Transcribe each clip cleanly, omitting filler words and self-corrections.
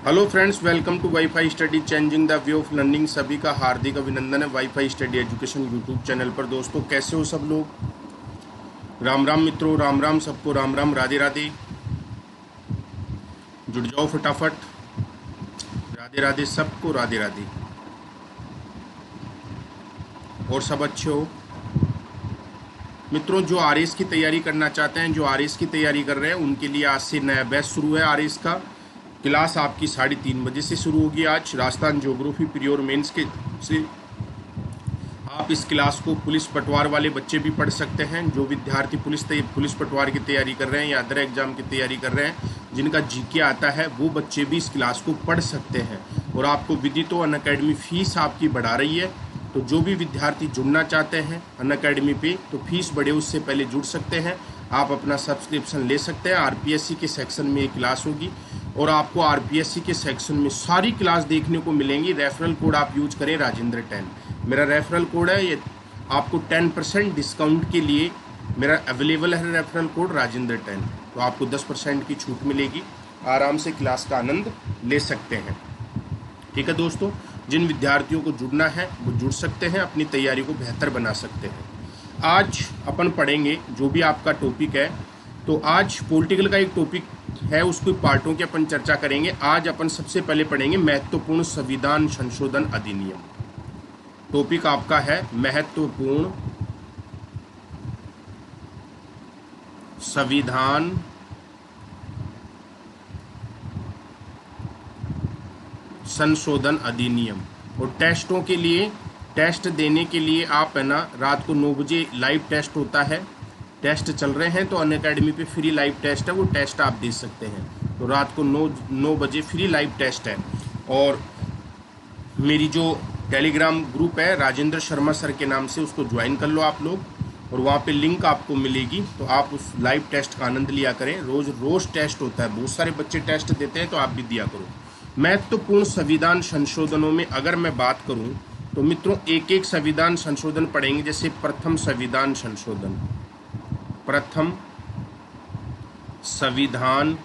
Hello friends, welcome to WiFi Study changing the way of learning. सभी का हार्दिक अभिनंदन है WiFi Study education YouTube channel पर। दोस्तों, कैसे हो सब लोग? राम राम मित्रों, राम राम सबको, राम राम, राधे राधे। जुड़ जाओ फटाफट। राधे राधे सबको, राधे राधे। और सब अच्छे हो मित्रों? जो आरएस की तैयारी करना चाहते हैं, जो आरएस की तैयारी कर रहे हैं, उनके लिए आज से नया बैच शुरू है। आरएस का क्लास आपकी 3:30 बजे से शुरू होगी। आज राजस्थान ज्योग्राफी प्री और मेंस के से आप इस क्लास को पुलिस पटवार वाले बच्चे भी पढ़ सकते हैं। जो विद्यार्थी पुलिस पटवार की तैयारी कर रहे हैं या अदर एग्जाम की तैयारी कर रहे हैं, जिनका जीके आता है, वो बच्चे भी इस क्लास को पढ़ सकते हैं। और आपको विदितो अनअकैडमी फीस आपकी बढ़ा रही है, तो जो भी विद्यार्थी जुड़ना चाहते हैं अनअकैडमी पे, तो फीस बढ़े उससे पहले जुड़ सकते हैं। आप अपना सब्सक्रिप्शन ले सकते हैं। आरपीएससी के सेक्शन में एक क्लास होगी और आपको आरपीएससी के सेक्शन में सारी क्लास देखने को मिलेंगी। रेफरल कोड आप यूज करें राजेंद्र 10, मेरा रेफरल कोड है। ये आपको 10% डिस्काउंट के लिए मेरा अवेलेबल है रेफरल कोड राजेंद्र 10, तो आपको 10% की छूट मिलेगी। आराम से क्लास का आनंद ले सकते हैं। ठीक है दोस्तों, जिन विद्यार्थियों को जुड़ना है वो जुड़ सकते हैं, अपनी तैयारी को बेहतर बना सकते हैं। आज अपन पढ़ेंगे जो भी आपका टॉपिक है। तो आज पॉलिटिकल का एक टॉपिक है, उसको पार्टों की अपन चर्चा करेंगे। आज अपन सबसे पहले पढ़ेंगे महत्वपूर्ण संविधान संशोधन अधिनियम। टॉपिक आपका है महत्वपूर्ण संविधान संशोधन अधिनियम। और टेस्टों के लिए, टेस्ट देने के लिए आप है ना, रात को 9 बजे लाइव टेस्ट होता है। टेस्ट चल रहे हैं तो अनअकैडमी पे फ्री लाइव टेस्ट है, वो टेस्ट आप दे सकते हैं। तो रात को 9 बजे फ्री लाइव टेस्ट है। और मेरी जो टेलीग्राम ग्रुप है राजेंद्र शर्मा सर के नाम से, उसको ज्वाइन कर लो आप लोग, और वहाँ पे लिंक आपको मिलेगी। तो आप उस लाइव टेस्ट का आनंद लिया करें। रोज़ टेस्ट होता है, बहुत सारे बच्चे टेस्ट देते हैं, तो आप भी दिया करो। महत्वपूर्ण संविधान संशोधनों में अगर मैं बात करूं तो मित्रों, एक एक संविधान संशोधन पढ़ेंगे। जैसे प्रथम संविधान संशोधन, प्रथम संविधान,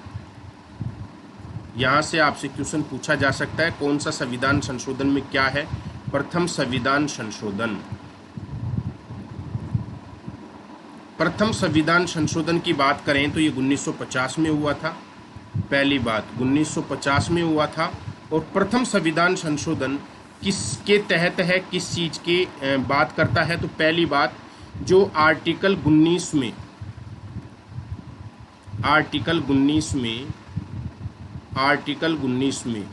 यहां से आपसे क्वेश्चन पूछा जा सकता है कौन सा संविधान संशोधन में क्या है। प्रथम संविधान संशोधन, प्रथम संविधान संशोधन की बात करें तो ये 1950 में हुआ था। पहली बात 1950 में हुआ था। और प्रथम संविधान संशोधन किसके तहत है, किस चीज़ की बात करता है? तो पहली बात, जो आर्टिकल 19 में, आर्टिकल 19 में, आर्टिकल 19 में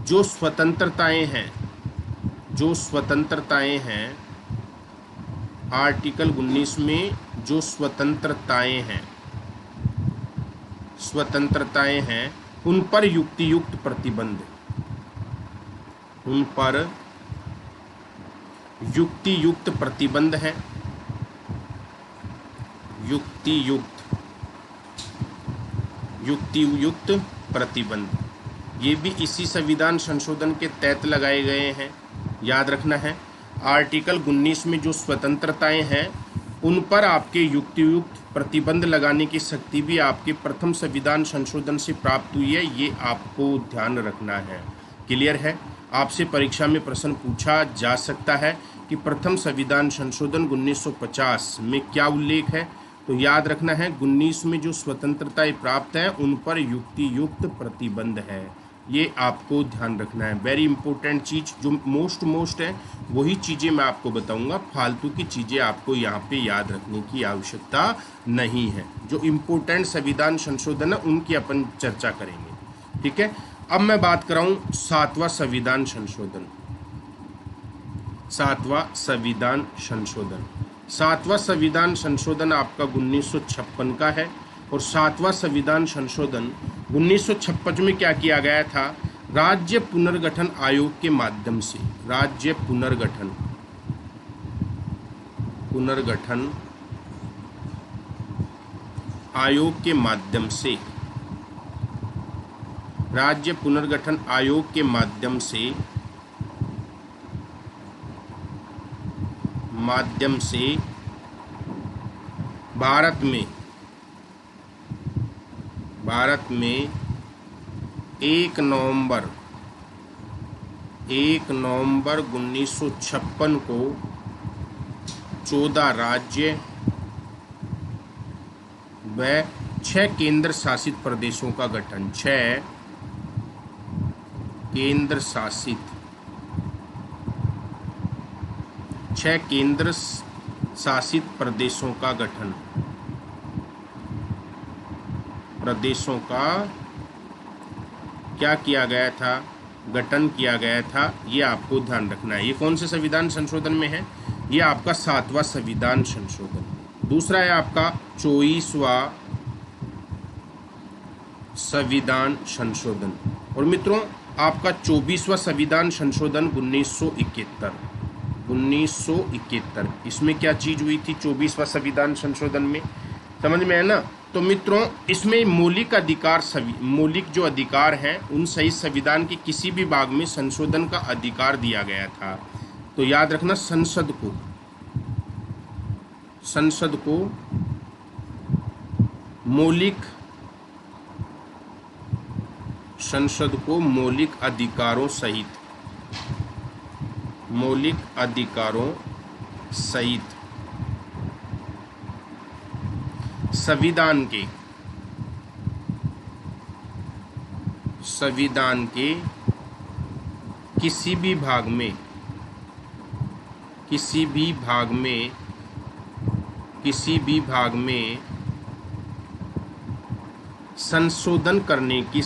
जो स्वतंत्रताएं हैं, जो स्वतंत्रताएं हैं, आर्टिकल 19 में जो स्वतंत्रताएं हैं, स्वतंत्रताएं हैं, उन पर युक्तियुक्त प्रतिबंध, उन पर युक्तियुक्त प्रतिबंध है। युक्तियुक्त प्रतिबंध, ये भी इसी संविधान संशोधन के तहत लगाए गए हैं। याद रखना है, आर्टिकल 19 में जो स्वतंत्रताएं हैं, उन पर आपके युक्तियुक्त प्रतिबंध लगाने की शक्ति भी आपके प्रथम संविधान संशोधन से प्राप्त हुई है। ये आपको ध्यान रखना है। क्लियर है? आपसे परीक्षा में प्रश्न पूछा जा सकता है कि प्रथम संविधान संशोधन 1950 में क्या उल्लेख है। तो याद रखना है, 19 में जो स्वतंत्रताएं प्राप्त हैं, उन पर युक्तियुक्त प्रतिबंध है। ये आपको ध्यान रखना है। वेरी इंपॉर्टेंट चीज़, जो मोस्ट है, वही चीज़ें मैं आपको बताऊंगा। फालतू की चीज़ें आपको यहाँ पे याद रखने की आवश्यकता नहीं है। जो इम्पोर्टेंट संविधान संशोधन है, उनकी अपन चर्चा करेंगे। ठीक है, अब मैं बात कर रहा हूँ 7वां संविधान संशोधन। 7वां संविधान संशोधन, 7वां संविधान संशोधन आपका 1956 का है। और 7वां संविधान संशोधन 1956 में क्या किया गया था? राज्य पुनर्गठन आयोग के माध्यम से, राज्य पुनर्गठन आयोग के माध्यम से, राज्य पुनर्गठन आयोग के माध्यम से भारत में 1 नवंबर 1956 को 14 राज्य व 6 केंद्र शासित प्रदेशों का गठन। 6 केंद्र शासित प्रदेशों का गठन। प्रदेशों का क्या किया गया था? गठन किया गया था। ये आपको ध्यान रखना है। ये कौन से संविधान संशोधन में है? ये आपका 7वां संविधान संशोधन। दूसरा है आपका 24वां संविधान संशोधन। और मित्रों, आपका 24वां संविधान संशोधन 1971। इसमें क्या चीज हुई थी 24वां संविधान संशोधन में? समझ में है ना? तो मित्रों, इसमें मौलिक जो अधिकार हैं उन सहित संविधान के किसी भी भाग में संशोधन का अधिकार दिया गया था। तो याद रखना, संसद को मौलिक अधिकारों सहित संविधान के किसी भी भाग में संशोधन करने की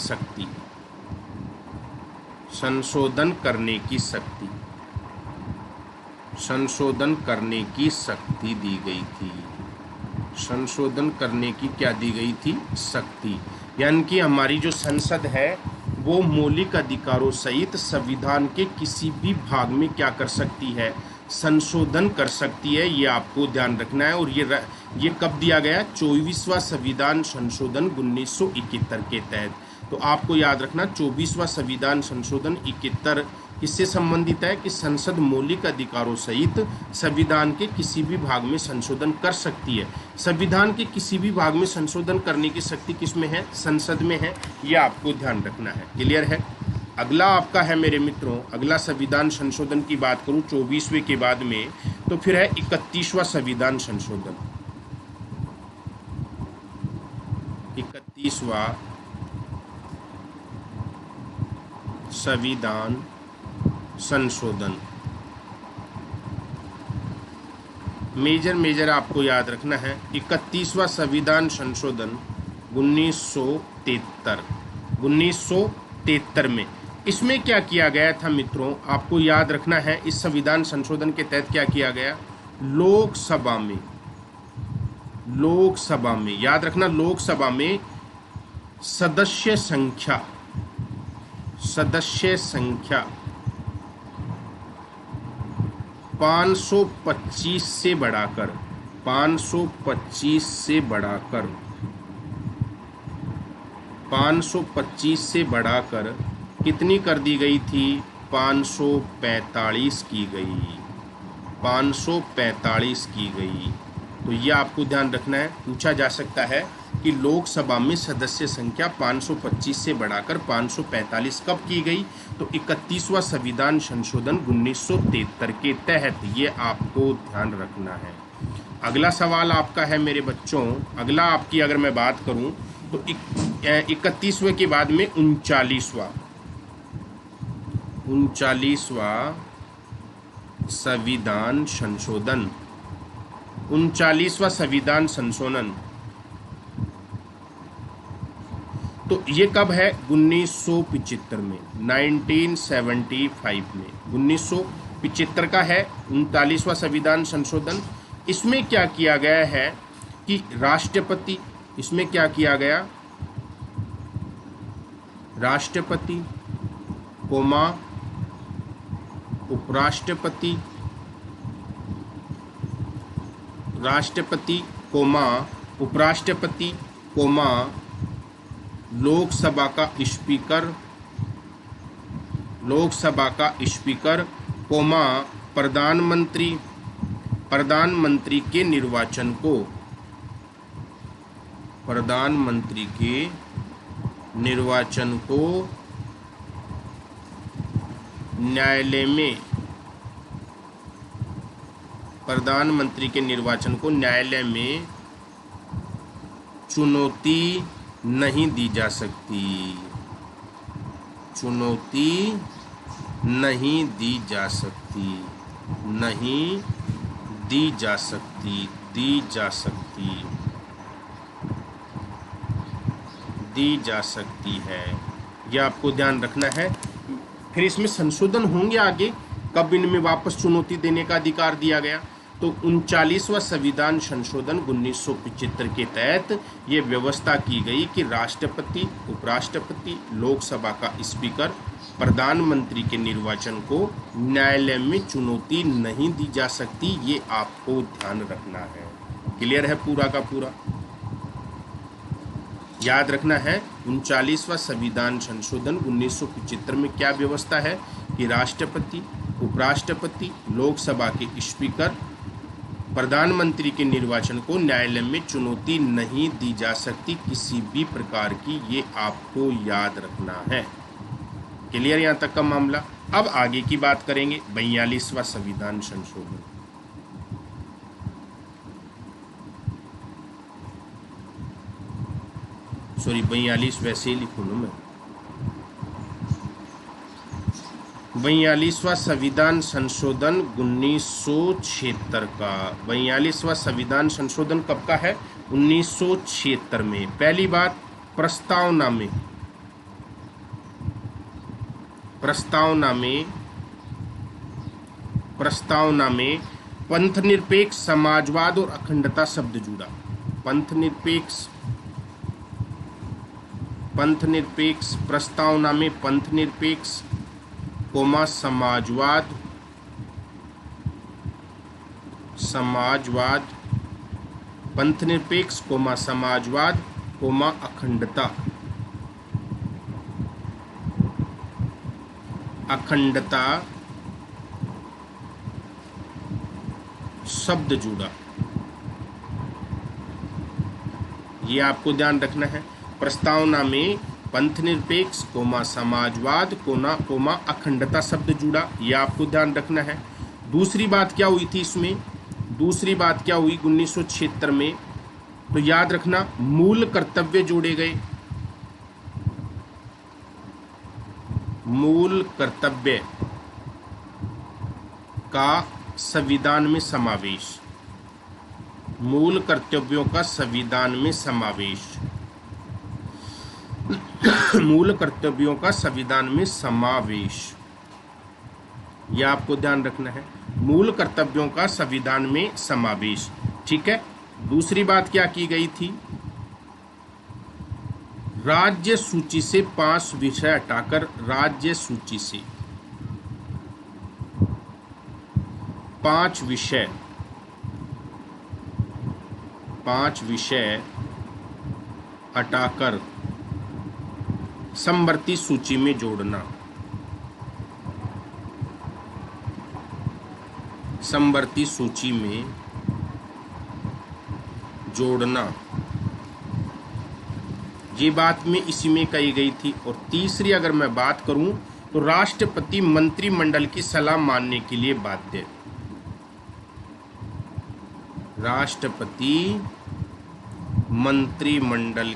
शक्ति दी गई थी। संशोधन करने की क्या दी गई थी? शक्ति। यानी कि हमारी जो संसद है वो मौलिक अधिकारों सहित संविधान के किसी भी भाग में क्या कर सकती है? संशोधन कर सकती है। ये आपको ध्यान रखना है। और ये कब दिया गया? 24वां संविधान संशोधन 1971 के तहत। तो आपको याद रखना, 24वां संविधान संशोधन 71 किससे संबंधित है? कि संसद मौलिक अधिकारों सहित संविधान के किसी भी भाग में संशोधन कर सकती है। संविधान के किसी भी भाग में संशोधन करने की शक्ति किसमें है? संसद में है। यह आपको ध्यान रखना है। क्लियर है? अगला आपका है मेरे मित्रों, अगला संविधान संशोधन की बात करूं 24वें के बाद में, तो फिर है 31वां संविधान संशोधन। 31वां संविधान संशोधन। मेजर आपको याद रखना है। 31वां संविधान संशोधन 1973 में। इसमें क्या किया गया था मित्रों? आपको याद रखना है। इस संविधान संशोधन के तहत क्या किया गया? लोकसभा में याद रखना, लोकसभा में सदस्य संख्या 525 से बढ़ाकर 525 से बढ़ाकर कितनी कर दी गई थी? 545 की गई। 545 की गई। तो ये आपको ध्यान रखना है। पूछा जा सकता है कि लोकसभा में सदस्य संख्या 525 से बढ़ाकर 545 कब की गई? तो 31वां संविधान संशोधन 1973 के तहत। ये आपको ध्यान रखना है। अगला सवाल आपका है मेरे बच्चों, अगला आपकी अगर मैं बात करूं तो 31वें के बाद में 39वां संविधान संशोधन। 39वां संविधान संशोधन तो ये कब है? 1975 में, 1975 में। 1975 का है 39वां संविधान संशोधन। इसमें क्या किया गया है कि राष्ट्रपति, इसमें क्या किया गया? राष्ट्रपति कोमा उपराष्ट्रपति, राष्ट्रपति कोमा उपराष्ट्रपति कोमा लोकसभा का स्पीकर कोमा प्रधानमंत्री के निर्वाचन को न्यायालय में प्रधानमंत्री के निर्वाचन को न्यायालय में चुनौती नहीं दी जा सकती, चुनौती नहीं दी जा सकती, नहीं दी जा सकती, दी जा सकती, दी जा सकती है। यह आपको ध्यान रखना है। फिर इसमें संशोधन होंगे आगे, कब इनमें वापस चुनौती देने का अधिकार दिया गया। तो 39वां संविधान संशोधन 1975 के तहत ये व्यवस्था की गई कि राष्ट्रपति, उपराष्ट्रपति, लोकसभा का स्पीकर, प्रधानमंत्री के निर्वाचन को न्यायालय में चुनौती नहीं दी जा सकती। ये आपको ध्यान रखना है। क्लियर है पूरा का पूरा? याद रखना है 39वां संविधान संशोधन 1975 में क्या व्यवस्था है कि राष्ट्रपति, उपराष्ट्रपति, लोकसभा के स्पीकर, प्रधानमंत्री के निर्वाचन को न्यायालय में चुनौती नहीं दी जा सकती किसी भी प्रकार की। ये आपको याद रखना है। क्लियर यहाँ तक का मामला? अब आगे की बात करेंगे 42वां संविधान संशोधन। सॉरी 42 वैसे ही लिखूँ ना मैं। 42वां संविधान संशोधन 1976 का। 42वां संविधान संशोधन कब का है? 1976 में। पहली बात, प्रस्तावना में पंथनिरपेक्ष, समाजवाद और अखंडता शब्द जुड़ा। पंथनिरपेक्ष प्रस्तावना में पंथनिरपेक्ष कोमा समाजवाद, पंथनिरपेक्ष कोमा समाजवाद कोमा अखंडता शब्द जुड़ा। ये आपको ध्यान रखना है। प्रस्तावना में पंथनिरपेक्ष कोमा समाजवाद कोमा अखंडता शब्द जुड़ा। ये आपको ध्यान रखना है। दूसरी बात क्या हुई थी इसमें? दूसरी बात क्या हुई 1976 में? तो याद रखना, मूल कर्तव्य जोड़े गए। मूल कर्तव्य का संविधान में समावेश। मूल कर्तव्यों का संविधान में समावेश। मूल कर्तव्यों का संविधान में समावेश। यह आपको ध्यान रखना है। मूल कर्तव्यों का संविधान में समावेश। ठीक है। दूसरी बात क्या की गई थी? राज्य सूची से 5 विषय हटाकर राज्य सूची से 5 विषय हटाकर समवर्ती सूची में जोड़ना। समवर्ती सूची में जोड़ना, ये बात में इसी में कही गई थी। और तीसरी अगर मैं बात करूं तो राष्ट्रपति मंत्रिमंडल की सलाह मानने के लिए बाध्य। राष्ट्रपति मंत्रिमंडल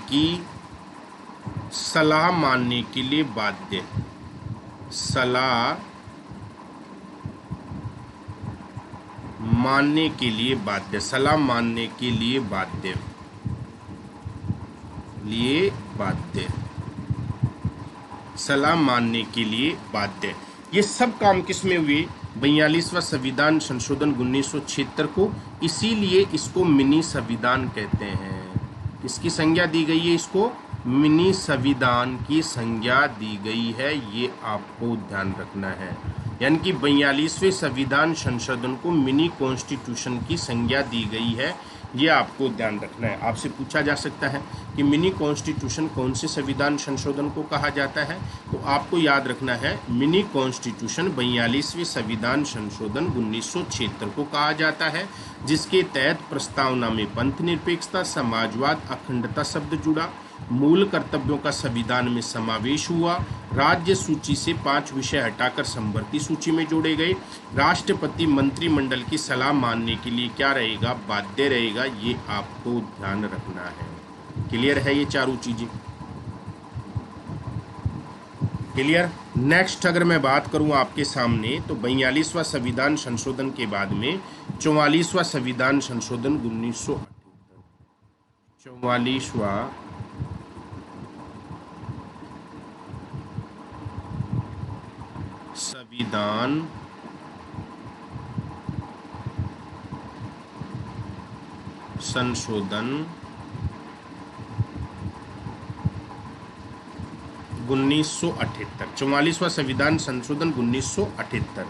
की सलाह मानने के लिए बाध्य। सलाह मानने के लिए बाध्य। सलाह मानने के लिए बाध्य। सलाह मानने के लिए बाध्य। ये सब काम किस में हुए? 42वां संविधान संशोधन 1976 को। इसीलिए इसको मिनी संविधान कहते हैं। किसकी संज्ञा दी गई है? इसको मिनी संविधान की संज्ञा दी गई है। ये आपको ध्यान रखना है। यानी कि 42वें संविधान संशोधन को मिनी कॉन्स्टिट्यूशन की संज्ञा दी गई है। ये आपको ध्यान रखना है। आपसे पूछा जा सकता है कि मिनी कॉन्स्टिट्यूशन कौन से संविधान संशोधन को कहा जाता है? तो आपको याद रखना है मिनी कॉन्स्टिट्यूशन 42वें संविधान संशोधन 1976 को कहा जाता है, जिसके तहत प्रस्तावना में पंथनिरपेक्षता, समाजवाद, अखंडता शब्द जुड़ा। मूल कर्तव्यों का संविधान में समावेश हुआ। राज्य सूची से 5 विषय हटाकर समवर्ती सूची में जोड़े गए। राष्ट्रपति मंत्रिमंडल की सलाह मानने के लिए क्या रहेगा, बाध्य रहेगा। ये आपको ध्यान रखना है। क्लियर है ये चारों चीजें? क्लियर। नेक्स्ट अगर मैं बात करूं आपके सामने तो 42वां संविधान संशोधन के बाद में 44वां संविधान संशोधन 1978। 44वां संविधान संशोधन 1978। 44वां संविधान संशोधन 1978।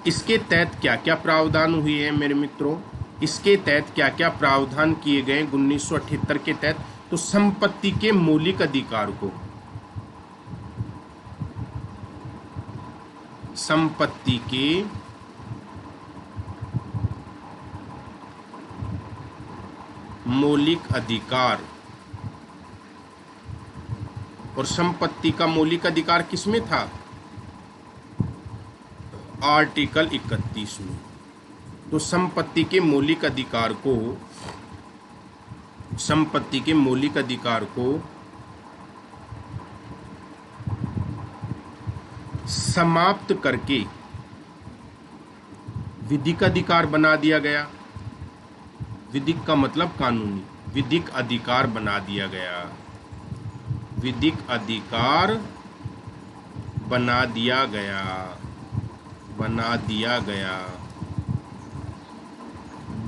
इसके तहत क्या क्या प्रावधान हुए हैं मेरे मित्रों? इसके तहत क्या क्या प्रावधान किए गए 1978 के तहत? तो संपत्ति के मौलिक अधिकार को, संपत्ति के मौलिक अधिकार, और संपत्ति का मौलिक अधिकार किसमें था? आर्टिकल 31 में। तो संपत्ति के मौलिक अधिकार को, संपत्ति के मौलिक अधिकार को समाप्त करके विधिक अधिकार बना दिया गया। विधिक का मतलब कानूनी, विधिक अधिकार बना दिया गया। विधिक अधिकार बना दिया गया, बना दिया गया,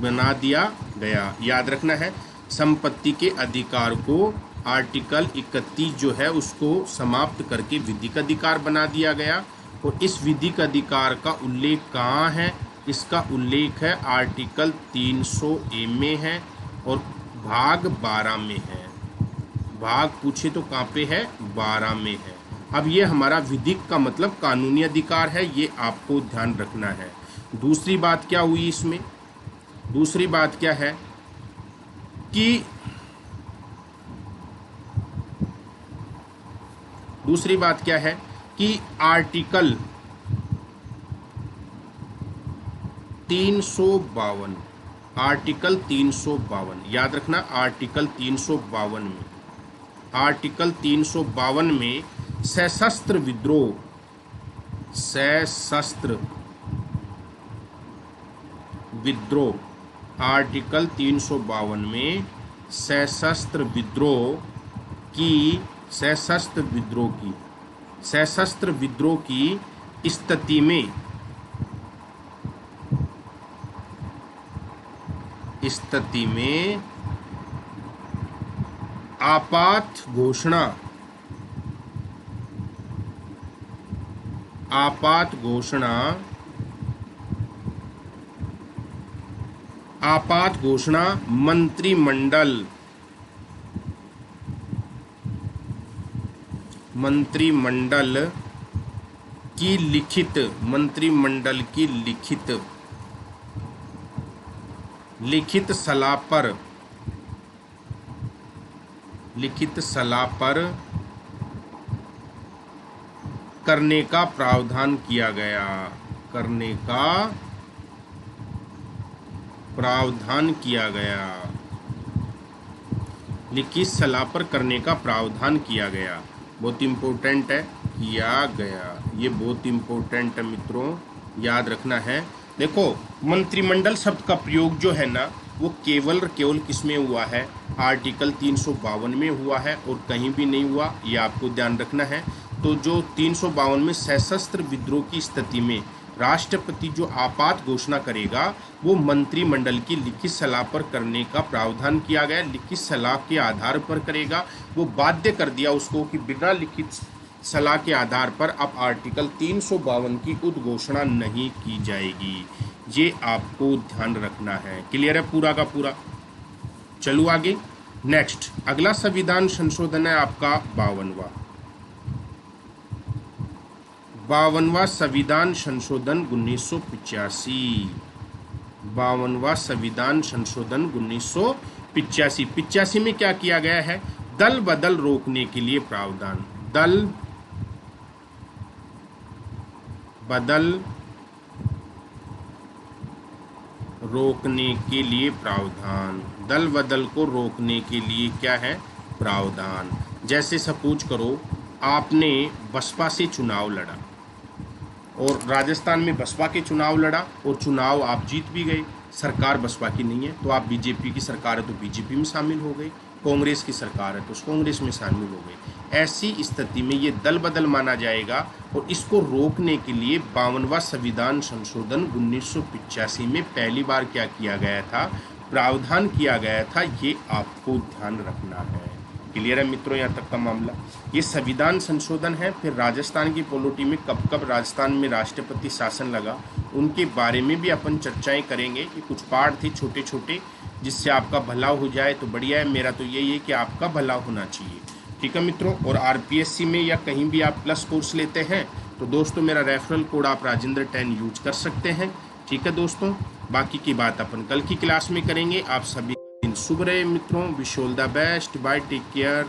बना दिया गया। याद रखना है, संपत्ति के अधिकार को आर्टिकल 31 जो है उसको समाप्त करके विधिक अधिकार बना दिया गया। और इस विधिक अधिकार का उल्लेख कहाँ है? इसका उल्लेख है आर्टिकल 300A में है और भाग 12 में है। भाग पूछे तो कहाँ पे है? 12 में है। अब ये हमारा विधिक का मतलब कानूनी अधिकार है, ये आपको ध्यान रखना है। दूसरी बात क्या हुई इसमें? दूसरी बात क्या है कि दूसरी बात क्या है कि आर्टिकल 352, आर्टिकल 352 याद रखना, आर्टिकल 352 में, आर्टिकल 352 में सशस्त्र विद्रोह, सशस्त्र विद्रोह, आर्टिकल 352 में सशस्त्र विद्रोह की, सशस्त्र विद्रोह की, सशस्त्र विद्रोह की स्थिति में, स्थिति में आपात घोषणा, आपात घोषणा, आपात घोषणा मंत्रिमंडल, मंत्रिमंडल की लिखित, मंत्रिमंडल की लिखित, लिखित सलाह पर, लिखित सलाह पर करने का प्रावधान किया गया, करने का प्रावधान किया गया, लिखित सलाह पर करने का प्रावधान किया गया। बहुत इम्पोर्टेंट है, किया गया, ये बहुत इम्पोर्टेंट है मित्रों, याद रखना है। देखो मंत्रिमंडल शब्द का प्रयोग जो है ना वो केवल केवल किस में हुआ है? आर्टिकल 352 में हुआ है और कहीं भी नहीं हुआ, ये आपको ध्यान रखना है। तो जो 352 में सशस्त्र विद्रोह की स्थिति में राष्ट्रपति जो आपात घोषणा करेगा वो मंत्रिमंडल की लिखित सलाह पर करने का प्रावधान किया गया। लिखित सलाह के आधार पर करेगा, वो बाध्य कर दिया उसको कि बिना लिखित सलाह के आधार पर अब आर्टिकल 352 की उद्घोषणा नहीं की जाएगी। ये आपको ध्यान रखना है। क्लियर है पूरा का पूरा? चलो आगे। नेक्स्ट अगला संविधान संशोधन है आपका 52वां, 52वां संविधान संशोधन 1985, 52वां संविधान संशोधन 1985। 85 में क्या किया गया है? दल बदल रोकने के लिए प्रावधान, दल बदल रोकने के लिए प्रावधान, दल बदल को रोकने के लिए क्या है, प्रावधान। जैसे सपोज करो आपने बसपा से चुनाव लड़ा और राजस्थान में बसपा के चुनाव लड़ा और चुनाव आप जीत भी गए, सरकार बसपा की नहीं है तो आप बीजेपी की सरकार है तो बीजेपी में शामिल हो गए, कांग्रेस की सरकार है तो उस कांग्रेस में शामिल हो गए। ऐसी स्थिति में ये दल बदल माना जाएगा और इसको रोकने के लिए 52वां संविधान संशोधन 1985 में पहली बार क्या किया गया था, प्रावधान किया गया था। ये आपको ध्यान रखना है। क्लियर है मित्रों यहाँ तक का मामला। ये संविधान संशोधन है। फिर राजस्थान की पॉलिटी में कब कब राजस्थान में राष्ट्रपति शासन लगा उनके बारे में भी अपन चर्चाएं करेंगे कि कुछ पार्ट थे छोटे छोटे जिससे आपका भला हो जाए तो बढ़िया है। मेरा तो यही है कि आपका भला होना चाहिए। ठीक है मित्रों। और आरपीएससी में या कहीं भी आप प्लस कोर्स लेते हैं तो दोस्तों मेरा रेफरल कोड आप राजेंद्र 10 यूज कर सकते हैं। ठीक है दोस्तों, बाकी की बात अपन कल की क्लास में करेंगे। आप सभी दिन शुभ रहे मित्रों। Wish all the best. Bye, take care.